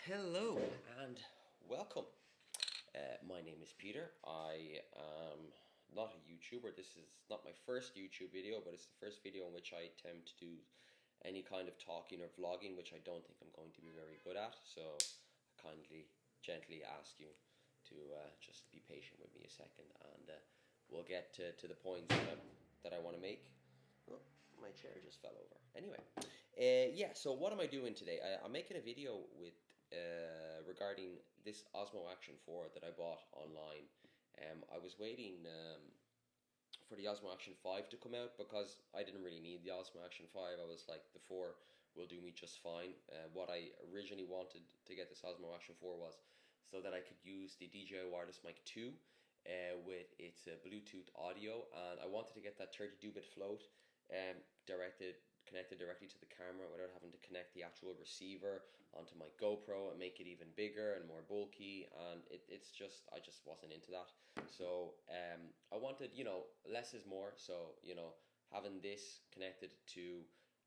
Hello and welcome. My name is Peter. I am not a YouTuber. This is not my first YouTube video, but it's the first video in which I attempt to do any kind of talking or vlogging, which I don't think I'm going to be very good at. So I kindly, gently ask you to just be patient with me a second, and we'll get to the points that I want to make. Oh, my chair just fell over. Anyway, yeah, so what am I doing today? I'm making a video with regarding this Osmo Action 4 that I bought online. I was waiting for the Osmo Action 5 to come out because I didn't really need the Osmo Action 5. I was like, the 4 will do me just fine. What I originally wanted to get this Osmo Action 4 was so that I could use the DJI Wireless Mic 2 with its Bluetooth audio, and I wanted to get that 32-bit float connected directly to the camera without having to connect the actual receiver onto my GoPro and make it even bigger and more bulky, and I just wasn't into that. So I wanted, less is more. So having this connected to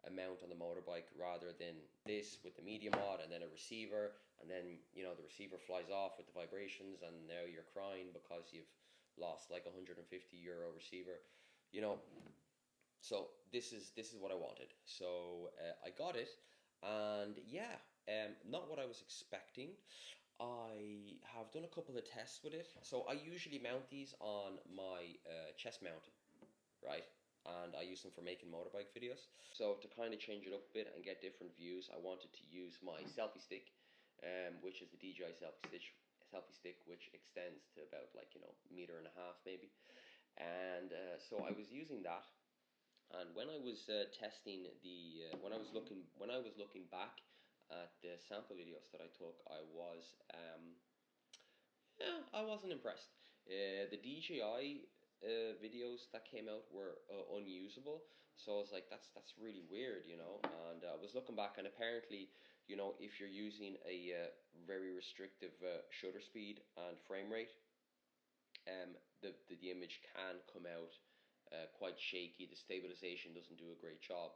a mount on the motorbike rather than this with the media mod and then a receiver, and then the receiver flies off with the vibrations and now you're crying because you've lost like €150 receiver. So this is what I wanted. So I got it, and yeah, not what I was expecting. I have done a couple of tests with it. So I usually mount these on my chest mount, right? And I use them for making motorbike videos. So to kind of change it up a bit and get different views, I wanted to use my selfie stick, which is the DJI selfie stick, which extends to about like meter and a half maybe. And so I was using that. And when I was testing when I was looking back at the sample videos that I took, I wasn't impressed. The DJI videos that came out were unusable, so I was like, that's really weird, And I was looking back, and apparently, if you're using a very restrictive shutter speed and frame rate, the image can come out quite shaky. The stabilisation doesn't do a great job.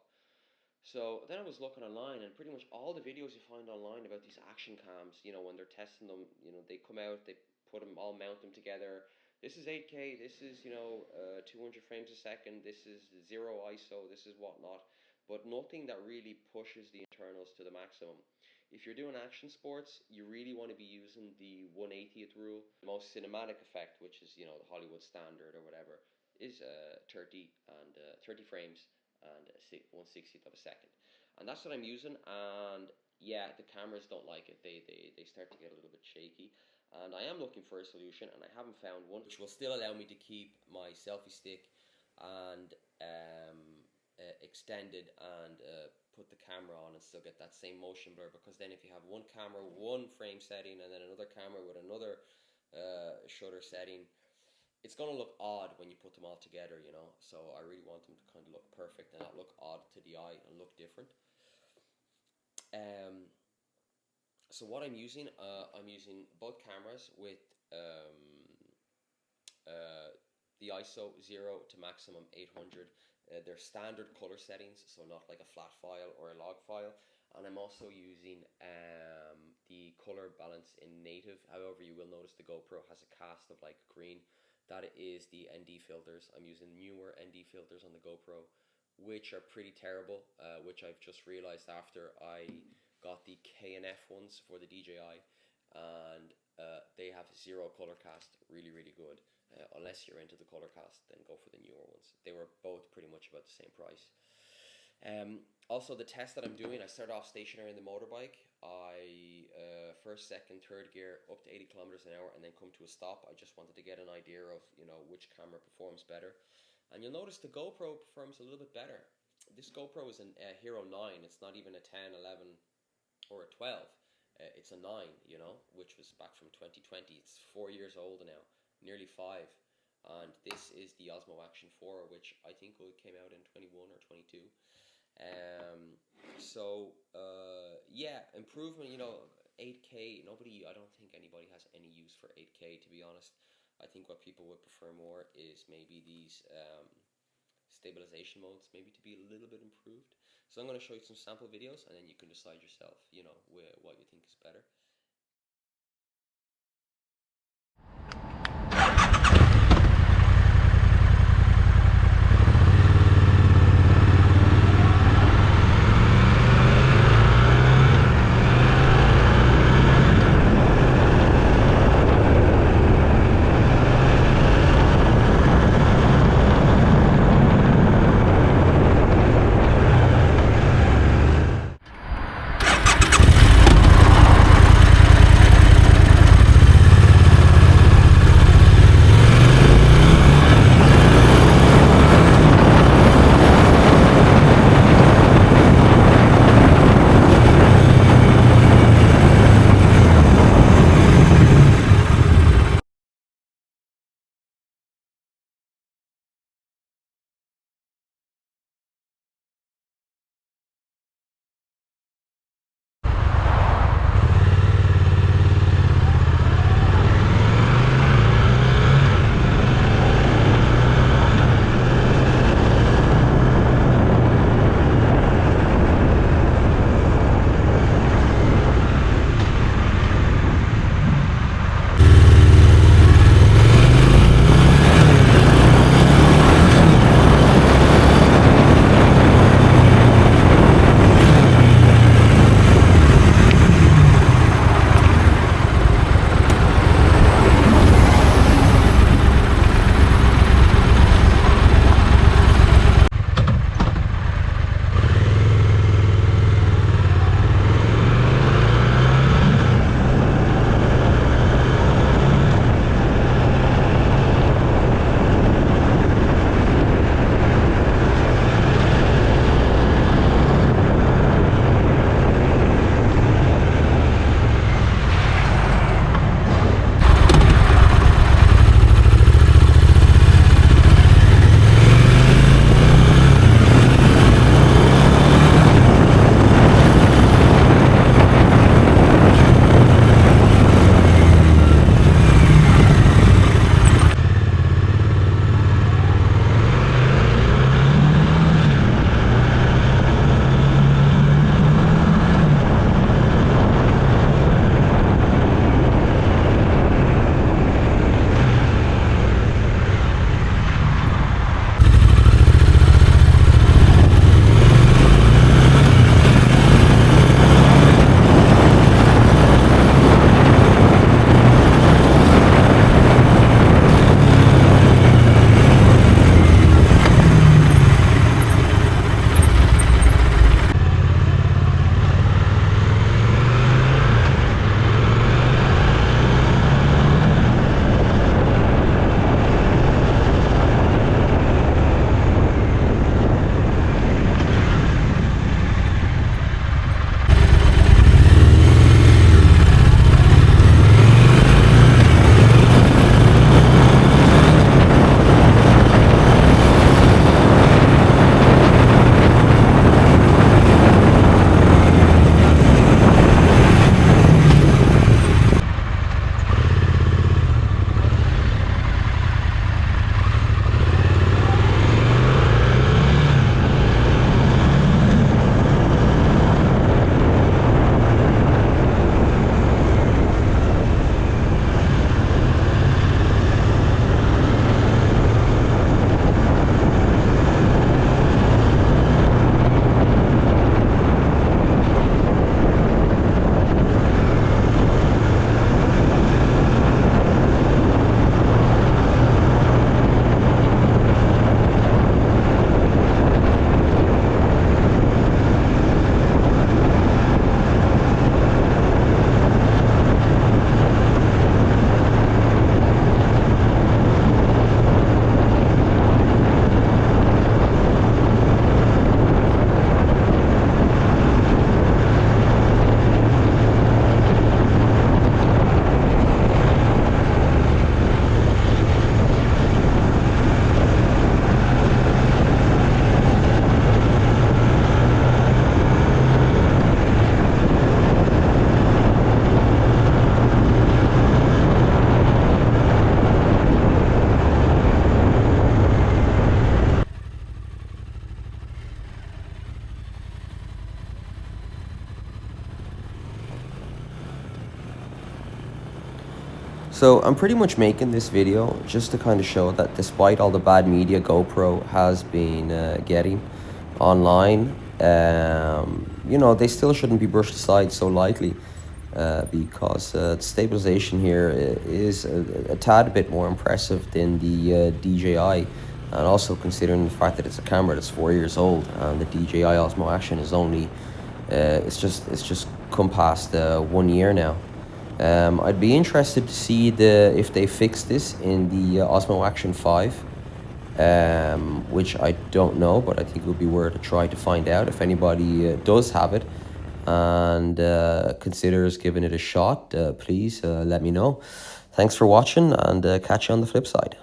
So then I was looking online, and pretty much all the videos you find online about these action cams, when they're testing them, they come out, they mount them together. This is 8K, this is 200 frames a second, this is 0 ISO, this is whatnot, but nothing that really pushes the internals to the maximum. If you're doing action sports, you really want to be using the 1/80th rule. The most cinematic effect, which is the Hollywood standard or whatever, is 30 frames and 1/60th of a second, and that's what I'm using. And yeah, the cameras don't like it. They start to get a little bit shaky, and I am looking for a solution, and I haven't found one which will still allow me to keep my selfie stick and extended and put the camera on and still get that same motion blur. Because then if you have one camera, one frame setting, and then another camera with another shutter setting, it's going to look odd when you put them all together, So I really want them to kind of look perfect and not look odd to the eye and look different. So what I'm using both cameras with the ISO 0 to maximum 800. They're standard color settings, so not like a flat file or a log file. And I'm also using the color balance in native. However, you will notice the GoPro has a cast of like green. That is the ND filters. I'm using newer ND filters on the GoPro, which are pretty terrible, which I've just realized after I got the K&F ones for the DJI, and they have 0 color cast, really, really good. Unless you're into the color cast, then go for the newer ones. They were both pretty much about the same price. Also, the test that I'm doing, I start off stationary in the motorbike. I first, second, third gear up to 80 kilometers an hour, and then come to a stop. I just wanted to get an idea of which camera performs better, and you'll notice the GoPro performs a little bit better. This GoPro is a Hero 9. It's not even a 10, 11, or a 12. It's a 9, which was back from 2020. It's 4 years old now, nearly 5. And this is the Osmo Action 4, which I think came out in 21 or 22. Yeah, improvement, 8K, I don't think anybody has any use for 8K, to be honest. I think what people would prefer more is maybe these stabilisation modes, maybe to be a little bit improved. So I'm going to show you some sample videos, and then you can decide yourself, what you think is better. So I'm pretty much making this video just to kind of show that despite all the bad media GoPro has been getting online, you know, they still shouldn't be brushed aside so lightly, because the stabilization here is a tad bit more impressive than the DJI, and also considering the fact that it's a camera that's 4 years old and the DJI Osmo Action is only it's just come past 1 year now. I'd be interested to see if they fix this in the Osmo Action 5, which I don't know, but I think it would be worth a try to find out. If anybody does have it and considers giving it a shot, please let me know. Thanks for watching, and catch you on the flip side.